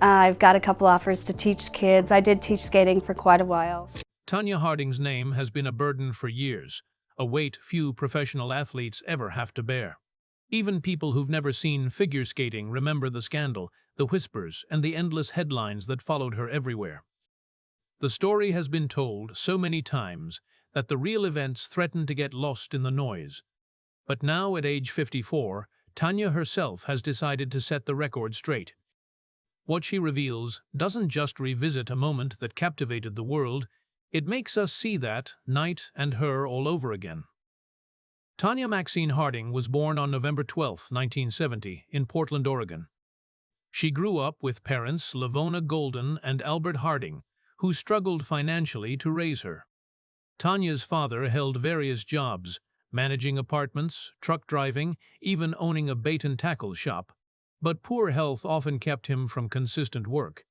I've got a couple offers to teach kids. I did teach skating for quite a while. Tonya Harding's name has been a burden for years, a weight few professional athletes ever have to bear. Even people who've never seen figure skating remember the scandal, the whispers, and the endless headlines that followed her everywhere. The story has been told so many times that the real events threaten to get lost in the noise. But now, at age 54, Tonya herself has decided to set the record straight. What she reveals doesn't just revisit a moment that captivated the world, it makes us see that night and her all over again. Tonya Maxine Harding was born on November 12, 1970, in Portland, Oregon. She grew up with parents Lavona Golden and Albert Harding, who struggled financially to raise her. Tonya's father held various jobs, managing apartments, truck driving, even owning a bait-and-tackle shop, but poor health often kept him from consistent work.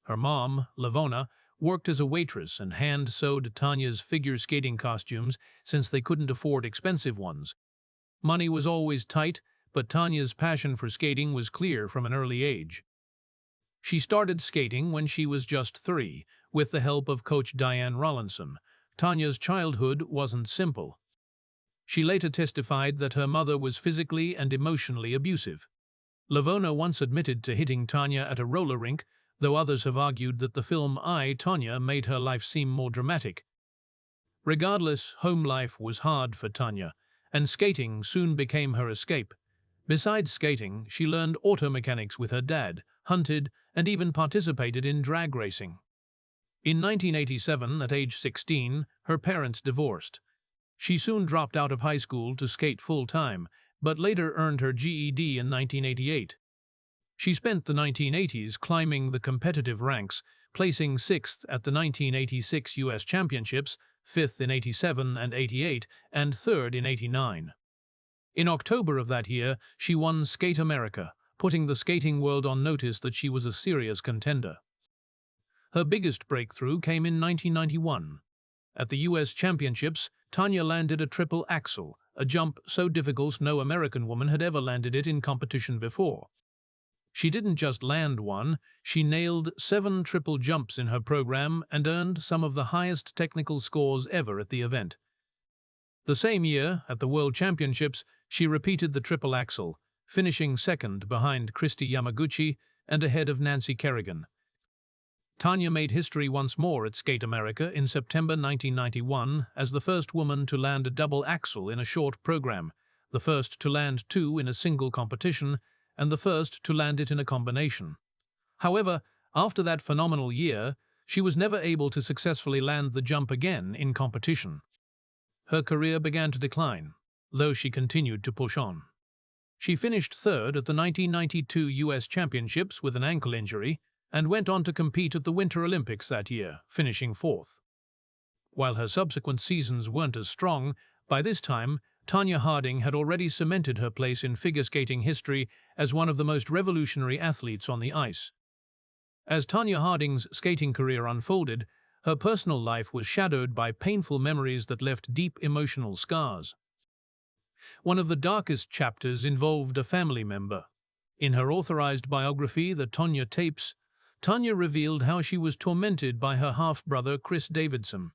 Her mom, Lavona, worked as a waitress and hand-sewed Tonya's figure skating costumes since they couldn't afford expensive ones. Money was always tight, but Tonya's passion for skating was clear from an early age. She started skating when she was just 3, with the help of coach Diane Rollinson. Tonya's childhood wasn't simple. She later testified that her mother was physically and emotionally abusive. Lavona once admitted to hitting Tonya at a roller rink, though others have argued that the film I, Tonya made her life seem more dramatic. Regardless, home life was hard for Tonya, and skating soon became her escape. Besides skating, she learned auto mechanics with her dad, hunted, and even participated in drag racing. In 1987, at age 16, her parents divorced. She soon dropped out of high school to skate full-time, but later earned her GED in 1988. She spent the 1980s climbing the competitive ranks, placing 6th at the 1986 U.S. Championships, 5th in 87 and 88, and 3rd in 89. In October of that year, she won Skate America, putting the skating world on notice that she was a serious contender. Her biggest breakthrough came in 1991. At the U.S. Championships, Tonya landed a triple axel, a jump so difficult no American woman had ever landed it in competition before. She didn't just land one, she nailed 7 triple jumps in her program and earned some of the highest technical scores ever at the event. The same year, at the World Championships, she repeated the triple axel, finishing 2nd behind Kristi Yamaguchi and ahead of Nancy Kerrigan. Tonya made history once more at Skate America in September 1991 as the first woman to land a double axel in a short program, the first to land 2 in a single competition, and the first to land it in a combination. However, after that phenomenal year, she was never able to successfully land the jump again in competition. Her career began to decline, though she continued to push on. She finished 3rd at the 1992 U.S. Championships with an ankle injury and went on to compete at the Winter Olympics that year, finishing 4th. While her subsequent seasons weren't as strong, by this time, Tonya Harding had already cemented her place in figure skating history as one of the most revolutionary athletes on the ice. As Tonya Harding's skating career unfolded, her personal life was shadowed by painful memories that left deep emotional scars. One of the darkest chapters involved a family member. In her authorized biography, The Tonya Tapes, Tonya revealed how she was tormented by her half-brother Chris Davidson.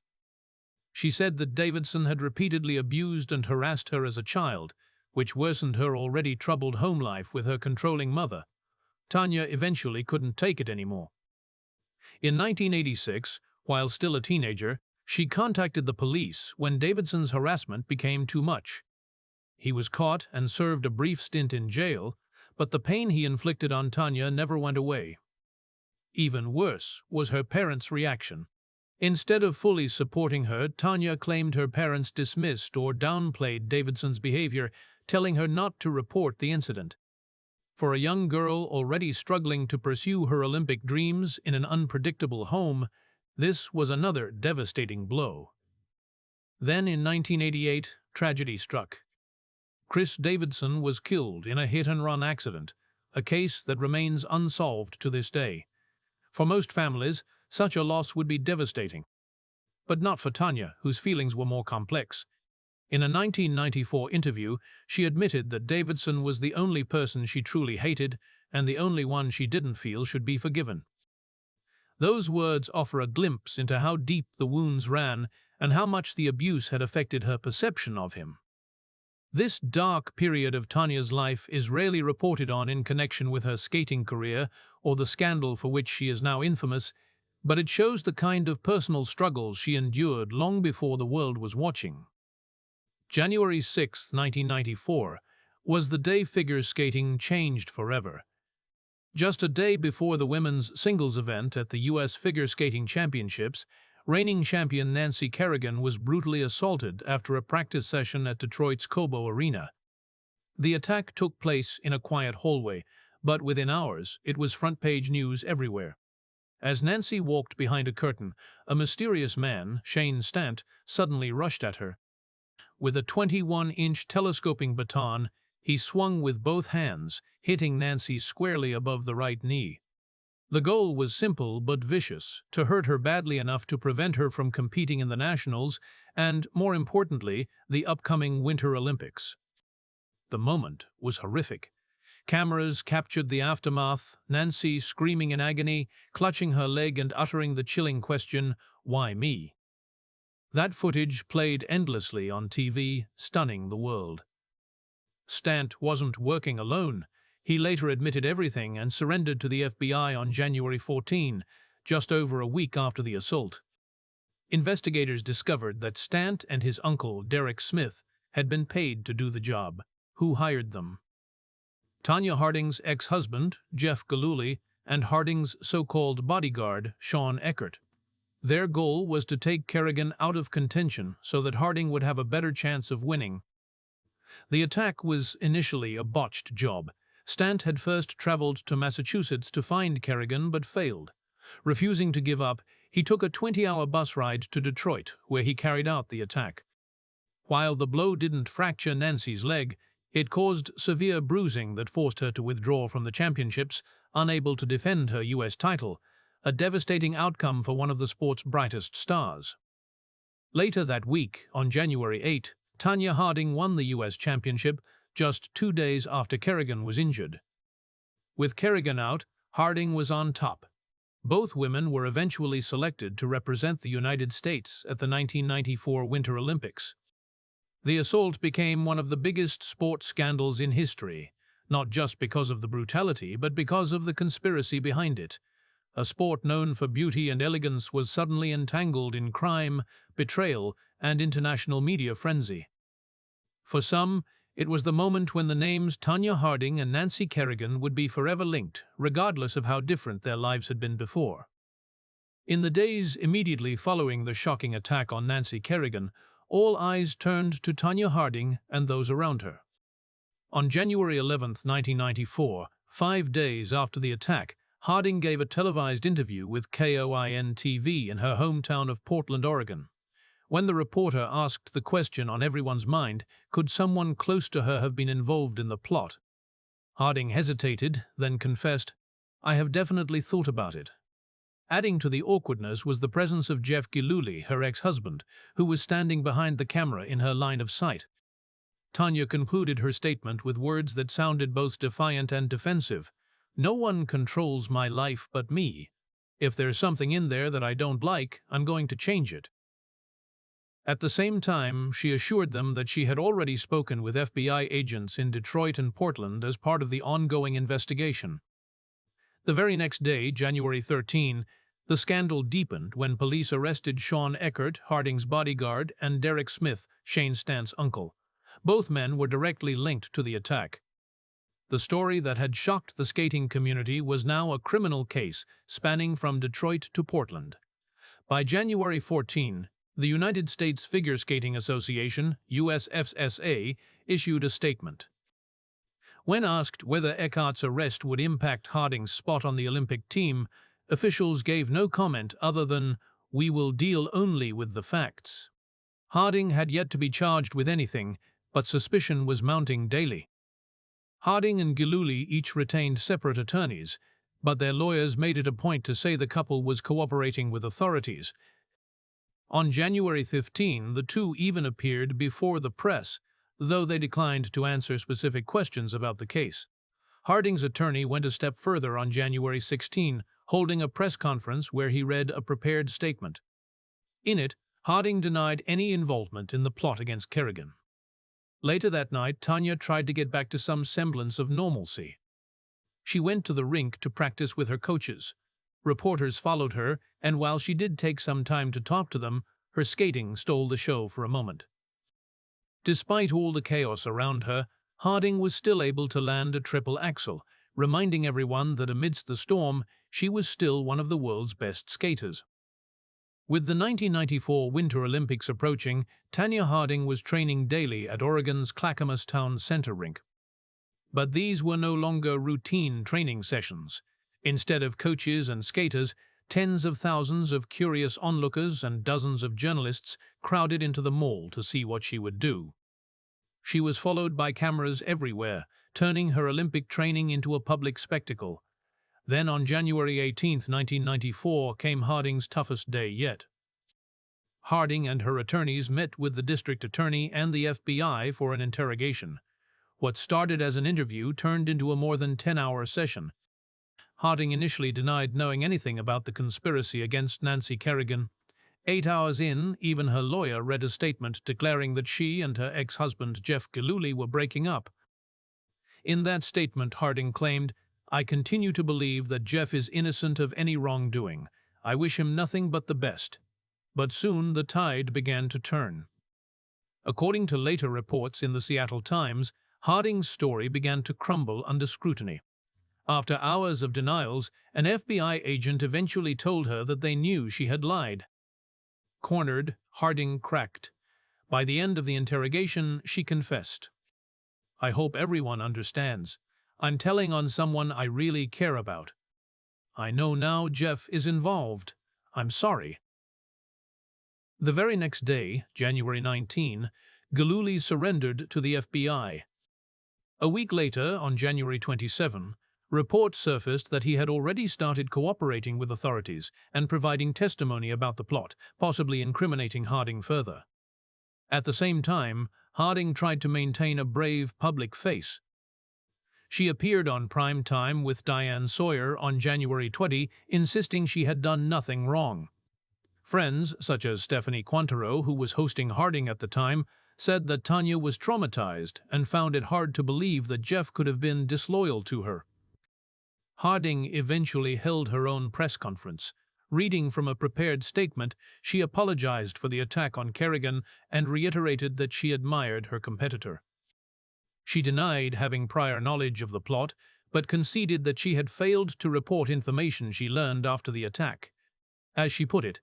She said that Davidson had repeatedly abused and harassed her as a child, which worsened her already troubled home life with her controlling mother. Tonya eventually couldn't take it anymore. In 1986, while still a teenager, she contacted the police when Davidson's harassment became too much. He was caught and served a brief stint in jail, but the pain he inflicted on Tonya never went away. Even worse was her parents' reaction. Instead of fully supporting her, Tonya claimed her parents dismissed or downplayed Davidson's behavior, telling her not to report the incident. For a young girl already struggling to pursue her Olympic dreams in an unpredictable home, this was another devastating blow. Then in 1988, tragedy struck. Chris Davidson was killed in a hit-and-run accident, a case that remains unsolved to this day. For most families, such a loss would be devastating. But not for Tonya, whose feelings were more complex. In a 1994 interview, she admitted that Davidson was the only person she truly hated, and the only one she didn't feel should be forgiven. Those words offer a glimpse into how deep the wounds ran and how much the abuse had affected her perception of him. This dark period of Tonya's life is rarely reported on in connection with her skating career or the scandal for which she is now infamous, but it shows the kind of personal struggles she endured long before the world was watching. January 6, 1994, was the day figure skating changed forever. Just a day before the women's singles event at the U.S. Figure Skating Championships, reigning champion Nancy Kerrigan was brutally assaulted after a practice session at Detroit's Cobo Arena. The attack took place in a quiet hallway, but within hours it was front-page news everywhere. As Nancy walked behind a curtain, a mysterious man, Shane Stant, suddenly rushed at her. With a 21-inch telescoping baton, he swung with both hands, hitting Nancy squarely above the right knee. The goal was simple but vicious, to hurt her badly enough to prevent her from competing in the Nationals and, more importantly, the upcoming Winter Olympics. The moment was horrific. Cameras captured the aftermath, Nancy screaming in agony, clutching her leg and uttering the chilling question, "Why me?" That footage played endlessly on TV, stunning the world. Stant wasn't working alone. He later admitted everything and surrendered to the FBI on January 14, just over a week after the assault. Investigators discovered that Stant and his uncle, Derek Smith, had been paid to do the job. Who hired them? Tonya Harding's ex-husband, Jeff Gillooly, and Harding's so-called bodyguard, Sean Eckert. Their goal was to take Kerrigan out of contention so that Harding would have a better chance of winning. The attack was initially a botched job. Stant had first traveled to Massachusetts to find Kerrigan but failed. Refusing to give up, he took a 20-hour bus ride to Detroit, where he carried out the attack. While the blow didn't fracture Nancy's leg, it caused severe bruising that forced her to withdraw from the championships, unable to defend her U.S. title, a devastating outcome for one of the sport's brightest stars. Later that week, on January 8, Tonya Harding won the U.S. championship just 2 days after Kerrigan was injured. With Kerrigan out, Harding was on top. Both women were eventually selected to represent the United States at the 1994 Winter Olympics. The assault became one of the biggest sports scandals in history, not just because of the brutality, but because of the conspiracy behind it. A sport known for beauty and elegance was suddenly entangled in crime, betrayal, and international media frenzy. For some, it was the moment when the names Tonya Harding and Nancy Kerrigan would be forever linked, regardless of how different their lives had been before. In the days immediately following the shocking attack on Nancy Kerrigan, all eyes turned to Tonya Harding and those around her. On January 11, 1994, 5 days after the attack, Harding gave a televised interview with KOIN-TV in her hometown of Portland, Oregon. When the reporter asked the question on everyone's mind, could someone close to her have been involved in the plot? Harding hesitated, then confessed, "I have definitely thought about it." Adding to the awkwardness was the presence of Jeff Gillooly, her ex-husband, who was standing behind the camera in her line of sight. Tonya concluded her statement with words that sounded both defiant and defensive. "No one controls my life but me. If there's something in there that I don't like, I'm going to change it." At the same time, she assured them that she had already spoken with FBI agents in Detroit and Portland as part of the ongoing investigation. The very next day, January 13, the scandal deepened when police arrested Sean Eckert, Harding's bodyguard, and Derek Smith, Shane Stant's uncle. Both men were directly linked to the attack. The story that had shocked the skating community was now a criminal case spanning from Detroit to Portland. By January 14, the United States Figure Skating Association, USFSA, issued a statement. When asked whether Eckart's arrest would impact Harding's spot on the Olympic team, officials gave no comment other than, "We will deal only with the facts." Harding had yet to be charged with anything, but suspicion was mounting daily. Harding and Gillooly each retained separate attorneys, but their lawyers made it a point to say the couple was cooperating with authorities. On January 15, the two even appeared before the press, though they declined to answer specific questions about the case. Harding's attorney went a step further on January 16, holding a press conference where he read a prepared statement. In it, Harding denied any involvement in the plot against Kerrigan. Later that night, Tonya tried to get back to some semblance of normalcy. She went to the rink to practice with her coaches. Reporters followed her, and while she did take some time to talk to them, her skating stole the show for a moment. Despite all the chaos around her, Harding was still able to land a triple axel, reminding everyone that amidst the storm, she was still one of the world's best skaters. With the 1994 Winter Olympics approaching, Tonya Harding was training daily at Oregon's Clackamas Town Center rink. But these were no longer routine training sessions. Instead of coaches and skaters, tens of thousands of curious onlookers and dozens of journalists crowded into the mall to see what she would do. She was followed by cameras everywhere, turning her Olympic training into a public spectacle. Then on January 18, 1994, came Harding's toughest day yet. Harding and her attorneys met with the district attorney and the FBI for an interrogation. What started as an interview turned into a more than 10-hour session. Harding initially denied knowing anything about the conspiracy against Nancy Kerrigan. 8 hours in, even her lawyer read a statement declaring that she and her ex-husband Jeff Gillooly were breaking up. In that statement, Harding claimed, "I continue to believe that Jeff is innocent of any wrongdoing. I wish him nothing but the best." But soon the tide began to turn. According to later reports in the Seattle Times, Harding's story began to crumble under scrutiny. After hours of denials, an FBI agent eventually told her that they knew she had lied. Cornered, Harding cracked. By the end of the interrogation, she confessed. "I hope everyone understands. I'm telling on someone I really care about. I know now Jeff is involved. I'm sorry." The very next day, January 19, Gillooly surrendered to the FBI. A week later, on January 27, reports surfaced that he had already started cooperating with authorities and providing testimony about the plot, possibly incriminating Harding further. At the same time, Harding tried to maintain a brave public face. She appeared on prime time with Diane Sawyer on January 20, insisting she had done nothing wrong. Friends, such as Stephanie Quantero, who was hosting Harding at the time, said that Tonya was traumatized and found it hard to believe that Jeff could have been disloyal to her. Harding eventually held her own press conference. Reading from a prepared statement, she apologized for the attack on Kerrigan and reiterated that she admired her competitor. She denied having prior knowledge of the plot, but conceded that she had failed to report information she learned after the attack. As she put it,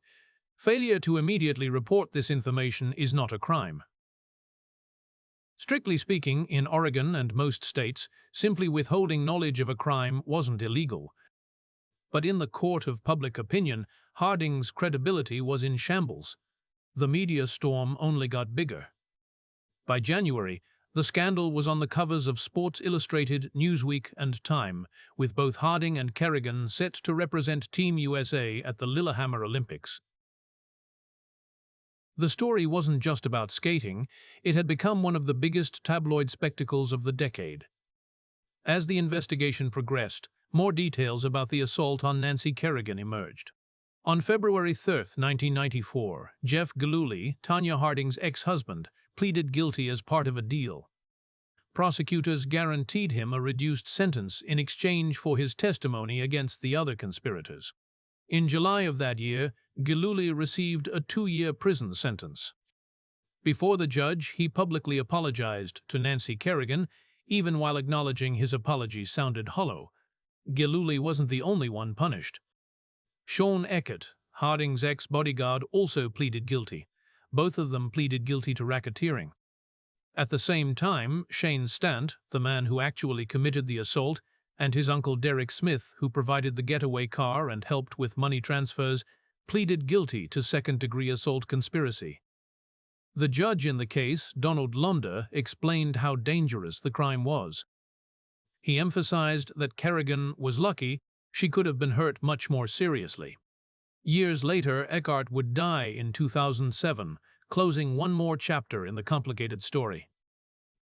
"Failure to immediately report this information is not a crime." Strictly speaking, in Oregon and most states, simply withholding knowledge of a crime wasn't illegal. But in the court of public opinion, Harding's credibility was in shambles. The media storm only got bigger. By January, the scandal was on the covers of Sports Illustrated, Newsweek, and Time, with both Harding and Kerrigan set to represent Team USA at the Lillehammer Olympics. The story wasn't just about skating, it had become one of the biggest tabloid spectacles of the decade. As the investigation progressed, more details about the assault on Nancy Kerrigan emerged. On February 3, 1994, Jeff Gillooly, Tonya Harding's ex-husband, pleaded guilty as part of a deal. Prosecutors guaranteed him a reduced sentence in exchange for his testimony against the other conspirators. In July of that year, Gillooly received a 2-year prison sentence. Before the judge, he publicly apologized to Nancy Kerrigan, even while acknowledging his apology sounded hollow. Gillooly wasn't the only one punished. Sean Eckert, Harding's ex-bodyguard, also pleaded guilty. Both of them pleaded guilty to racketeering. At the same time, Shane Stant, the man who actually committed the assault, and his uncle Derek Smith, who provided the getaway car and helped with money transfers, pleaded guilty to second-degree assault conspiracy. The judge in the case, Donald Londer, explained how dangerous the crime was. He emphasized that Kerrigan was lucky; she could have been hurt much more seriously. Years later, Eckert would die in 2007, closing one more chapter in the complicated story.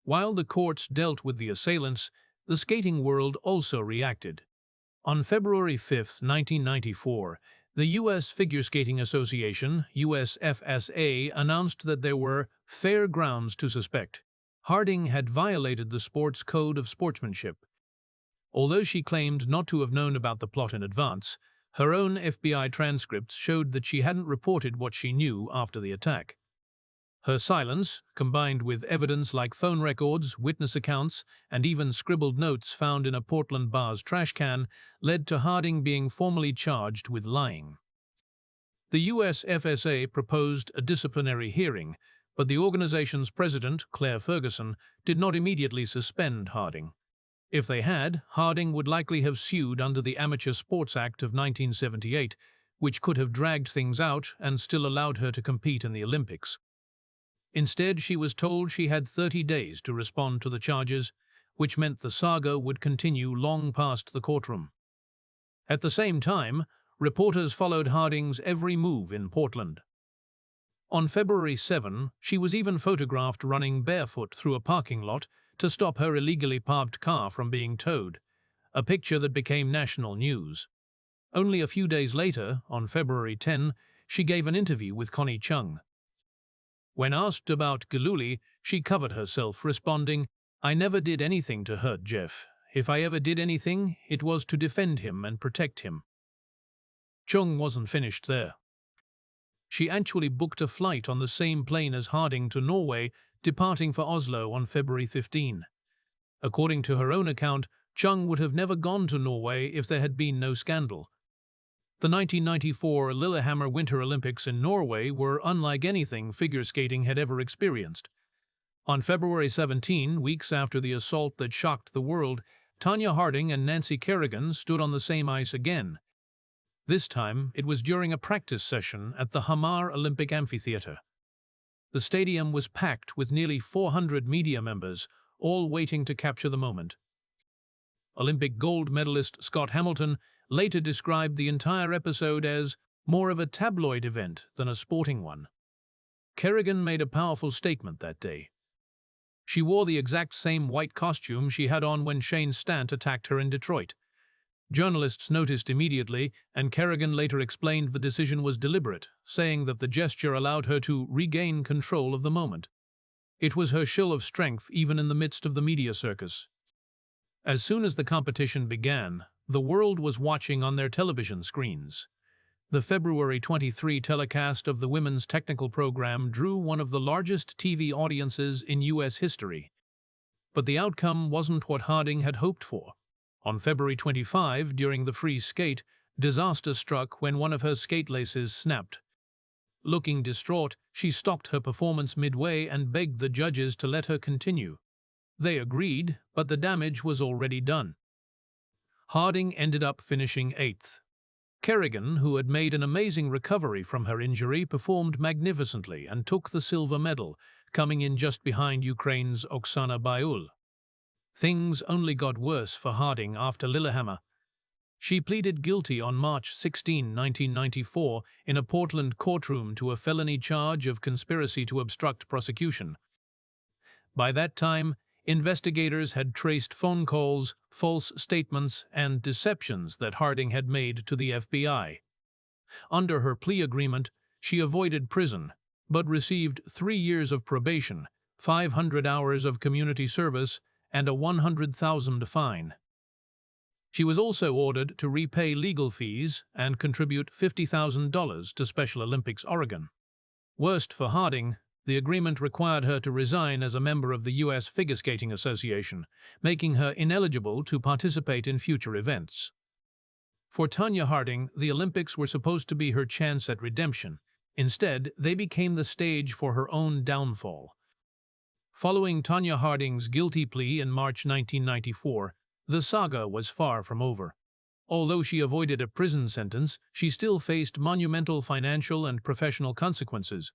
While the courts dealt with the assailants, The skating world also reacted. On February 5, 1994, the U.S. Figure Skating Association, USFSA, announced that there were fair grounds to suspect Harding had violated the sport's code of sportsmanship. Although she claimed not to have known about the plot in advance, her own FBI transcripts showed that she hadn't reported what she knew after the attack. Her silence, combined with evidence like phone records, witness accounts, and even scribbled notes found in a Portland bar's trash can, led to Harding being formally charged with lying. The US FSA proposed a disciplinary hearing, but the organization's president, Claire Ferguson, did not immediately suspend Harding. If they had, Harding would likely have sued under the Amateur Sports Act of 1978, which could have dragged things out and still allowed her to compete in the Olympics. Instead, she was told she had 30 days to respond to the charges, which meant the saga would continue long past the courtroom. At the same time, reporters followed Harding's every move in Portland. On February 7, she was even photographed running barefoot through a parking lot to stop her illegally parked car from being towed, a picture that became national news. Only a few days later, on February 10, she gave an interview with Connie Chung. When asked about Gillooly, she covered herself, responding, "I never did anything to hurt Jeff. If I ever did anything, it was to defend him and protect him." Chung wasn't finished there. She actually booked a flight on the same plane as Harding to Norway, departing for Oslo on February 15. According to her own account, Chung would have never gone to Norway if there had been no scandal. The 1994 Lillehammer Winter Olympics in Norway were unlike anything figure skating had ever experienced. On February 17, weeks after the assault that shocked the world, Tonya Harding and Nancy Kerrigan stood on the same ice again. This time, it was during a practice session at the Hamar Olympic Amphitheater. The stadium was packed with nearly 400 media members, all waiting to capture the moment. Olympic gold medalist Scott Hamilton later described the entire episode as more of a tabloid event than a sporting one. Kerrigan made a powerful statement that day. She wore the exact same white costume she had on when Shane Stant attacked her in Detroit. Journalists noticed immediately, and Kerrigan later explained the decision was deliberate, saying that the gesture allowed her to regain control of the moment. It was her show of strength even in the midst of the media circus. As soon as the competition began, the world was watching on their television screens. The February 23 telecast of the women's technical program drew one of the largest TV audiences in U.S. history. But the outcome wasn't what Harding had hoped for. On February 25, during the free skate, disaster struck when one of her skate laces snapped. Looking distraught, she stopped her performance midway and begged the judges to let her continue. They agreed, but the damage was already done. Harding ended up finishing 8th. Kerrigan, who had made an amazing recovery from her injury, performed magnificently and took the silver medal, coming in just behind Ukraine's Oksana Baiul. Things only got worse for Harding after Lillehammer. She pleaded guilty on March 16, 1994, in a Portland courtroom to a felony charge of conspiracy to obstruct prosecution. By that time, investigators had traced phone calls, false statements, and deceptions that Harding had made to the FBI. Under her plea agreement, she avoided prison, but received 3 years of probation, 500 hours of community service, and a $100,000 fine. She was also ordered to repay legal fees and contribute $50,000 to Special Olympics Oregon. Worst for Harding, the agreement required her to resign as a member of the U.S. Figure Skating Association, making her ineligible to participate in future events. For Tonya Harding, the Olympics were supposed to be her chance at redemption. Instead, they became the stage for her own downfall. Following Tonya Harding's guilty plea in March 1994, the saga was far from over. Although she avoided a prison sentence, she still faced monumental financial and professional consequences.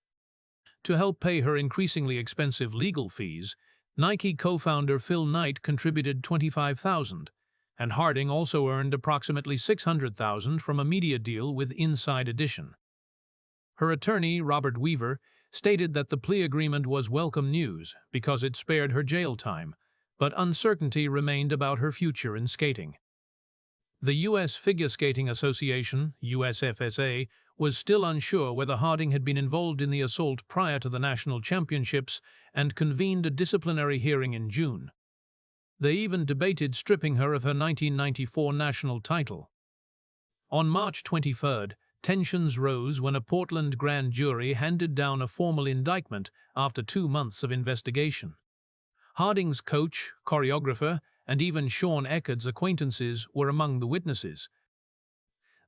To help pay her increasingly expensive legal fees, Nike co-founder Phil Knight contributed $25,000, and Harding also earned approximately $600,000 from a media deal with Inside Edition. Her attorney, Robert Weaver, stated that the plea agreement was welcome news because it spared her jail time, but uncertainty remained about her future in skating. The U.S. Figure Skating Association, USFSA, was still unsure whether Harding had been involved in the assault prior to the national championships and convened a disciplinary hearing in June. They even debated stripping her of her 1994 national title. On March 23rd, tensions rose when a Portland grand jury handed down a formal indictment after 2 months of investigation. Harding's coach, choreographer, and even Sean Eckerd's acquaintances were among the witnesses.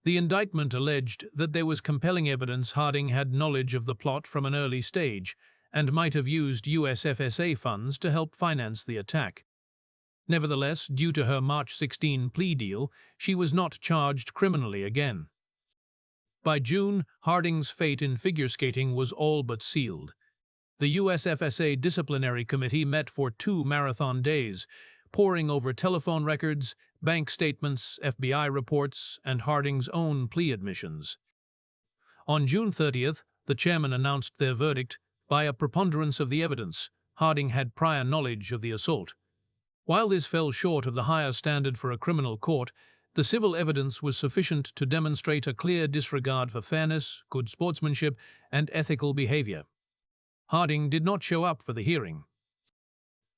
The indictment alleged that there was compelling evidence Harding had knowledge of the plot from an early stage and might have used USFSA funds to help finance the attack. Nevertheless, due to her March 16 plea deal, she was not charged criminally again. By June, Harding's fate in figure skating was all but sealed. The USFSA Disciplinary Committee met for 2 marathon days, poring over telephone records, bank statements, FBI reports, and Harding's own plea admissions. On June 30th, the chairman announced their verdict. By a preponderance of the evidence, Harding had prior knowledge of the assault. While this fell short of the higher standard for a criminal court, the civil evidence was sufficient to demonstrate a clear disregard for fairness, good sportsmanship, and ethical behavior. Harding did not show up for the hearing.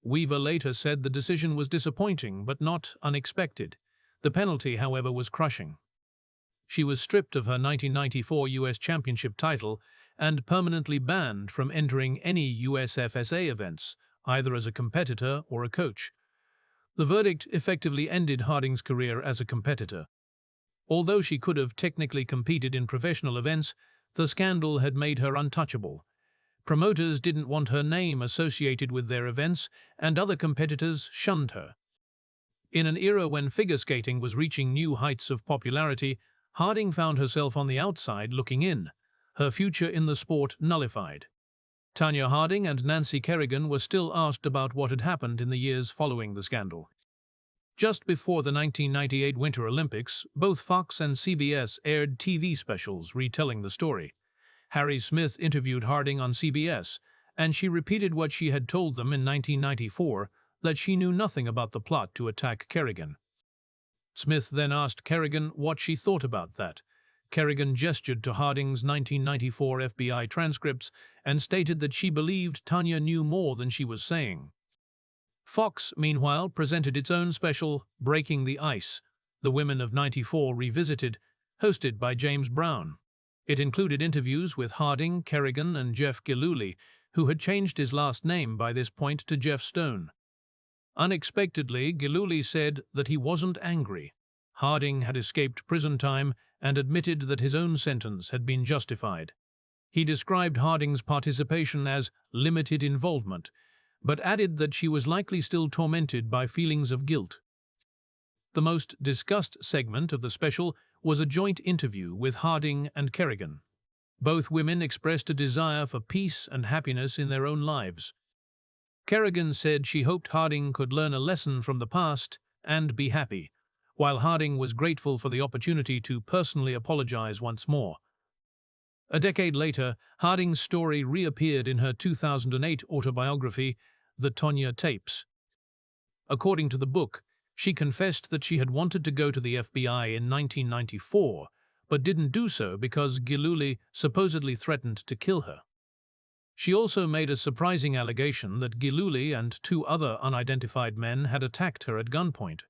Weaver later said the decision was disappointing but not unexpected. The penalty, however, was crushing. She was stripped of her 1994 U.S. Championship title and permanently banned from entering any USFSA events, either as a competitor or a coach. The verdict effectively ended Harding's career as a competitor. Although she could have technically competed in professional events, the scandal had made her untouchable. Promoters didn't want her name associated with their events, and other competitors shunned her. In an era when figure skating was reaching new heights of popularity, Harding found herself on the outside looking in, her future in the sport nullified. Tonya Harding and Nancy Kerrigan were still asked about what had happened in the years following the scandal. Just before the 1998 Winter Olympics, both Fox and CBS aired TV specials retelling the story. Harry Smith interviewed Harding on CBS, and she repeated what she had told them in 1994, that she knew nothing about the plot to attack Kerrigan. Smith then asked Kerrigan what she thought about that. Kerrigan gestured to Harding's 1994 FBI transcripts and stated that she believed Tonya knew more than she was saying. Fox, meanwhile, presented its own special, Breaking the Ice, The Women of '94 Revisited, hosted by James Brown. It included interviews with Harding, Kerrigan, and Jeff Gillooly, who had changed his last name by this point to Jeff Stone. Unexpectedly, Gillooly said that he wasn't angry. Harding had escaped prison time and admitted that his own sentence had been justified. He described Harding's participation as limited involvement, but added that she was likely still tormented by feelings of guilt. The most discussed segment of the special was a joint interview with Harding and Kerrigan. Both women expressed a desire for peace and happiness in their own lives. Kerrigan said she hoped Harding could learn a lesson from the past and be happy, while Harding was grateful for the opportunity to personally apologize once more. A decade later, Harding's story reappeared in her 2008 autobiography, The Tonya Tapes. According to the book, she confessed that she had wanted to go to the FBI in 1994, but didn't do so because Gillooly supposedly threatened to kill her. She also made a surprising allegation that Gillooly and 2 other unidentified men had attacked her at gunpoint.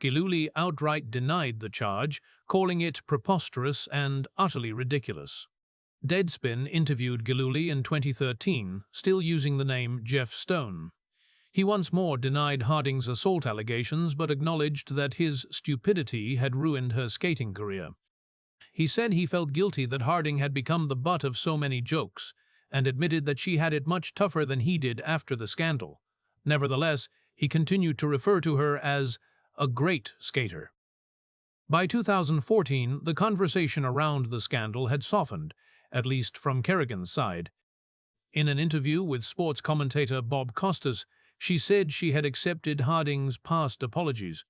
Gillooly outright denied the charge, calling it preposterous and utterly ridiculous. Deadspin interviewed Gillooly in 2013, still using the name Jeff Stone. He once more denied Harding's assault allegations but acknowledged that his stupidity had ruined her skating career. He said he felt guilty that Harding had become the butt of so many jokes, and admitted that she had it much tougher than he did after the scandal. Nevertheless, he continued to refer to her as a great skater. By 2014, the conversation around the scandal had softened, at least from Kerrigan's side. In an interview with sports commentator Bob Costas, she said she had accepted Harding's past apologies.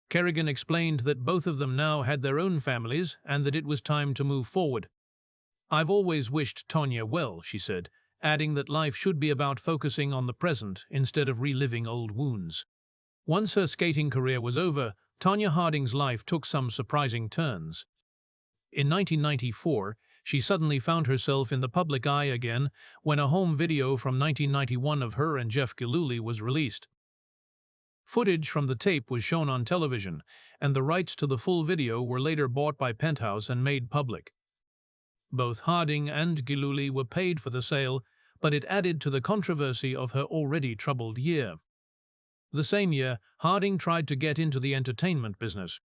Kerrigan explained that both of them now had their own families and that it was time to move forward. "I've always wished Tonya well," she said, adding that life should be about focusing on the present instead of reliving old wounds. Once her skating career was over, Tonya Harding's life took some surprising turns. In 1994, she suddenly found herself in the public eye again when a home video from 1991 of her and Jeff Gillooly was released. Footage from the tape was shown on television, and the rights to the full video were later bought by Penthouse and made public. Both Harding and Gillooly were paid for the sale, but it added to the controversy of her already troubled year. The same year, Harding tried to get into the entertainment business.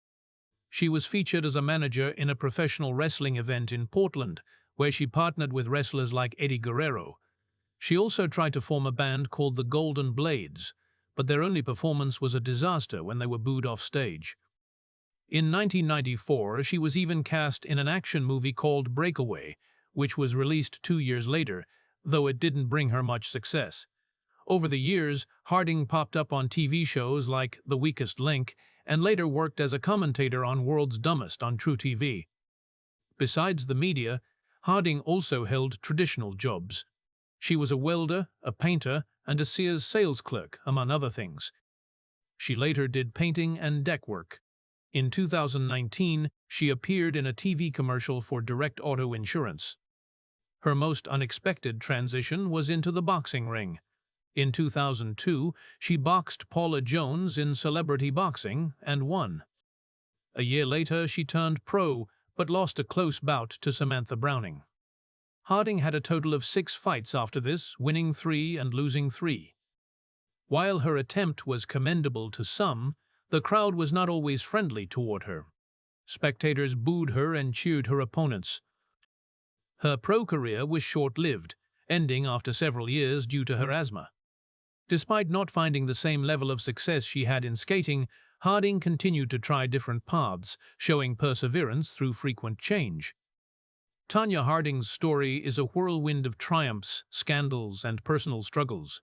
She was featured as a manager in a professional wrestling event in Portland, where she partnered with wrestlers like Eddie Guerrero. She also tried to form a band called the Golden Blades, but their only performance was a disaster when they were booed off stage. In 1994, she was even cast in an action movie called Breakaway, which was released 2 years later, though it didn't bring her much success. Over the years, Harding popped up on TV shows like The Weakest Link and later worked as a commentator on World's Dumbest on True TV. Besides the media, Harding also held traditional jobs. She was a welder, a painter, and a Sears sales clerk, among other things. She later did painting and deck work. In 2019, she appeared in a TV commercial for Direct Auto Insurance. Her most unexpected transition was into the boxing ring. In 2002, she boxed Paula Jones in celebrity boxing and won. A year later, she turned pro, but lost a close bout to Samantha Browning. Harding had a total of 6 fights after this, winning 3 and losing 3. While her attempt was commendable to some, the crowd was not always friendly toward her. Spectators booed her and cheered her opponents. Her pro career was short-lived, ending after several years due to her asthma. Despite not finding the same level of success she had in skating, Harding continued to try different paths, showing perseverance through frequent change. Tonya Harding's story is a whirlwind of triumphs, scandals, and personal struggles.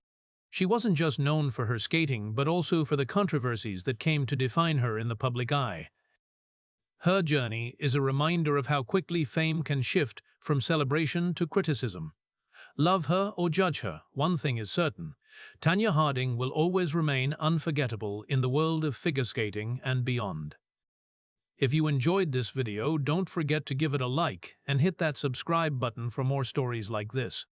She wasn't just known for her skating, but also for the controversies that came to define her in the public eye. Her journey is a reminder of how quickly fame can shift from celebration to criticism. Love her or judge her, one thing is certain: Tonya Harding will always remain unforgettable in the world of figure skating and beyond. If you enjoyed this video, don't forget to give it a like and hit that subscribe button for more stories like this.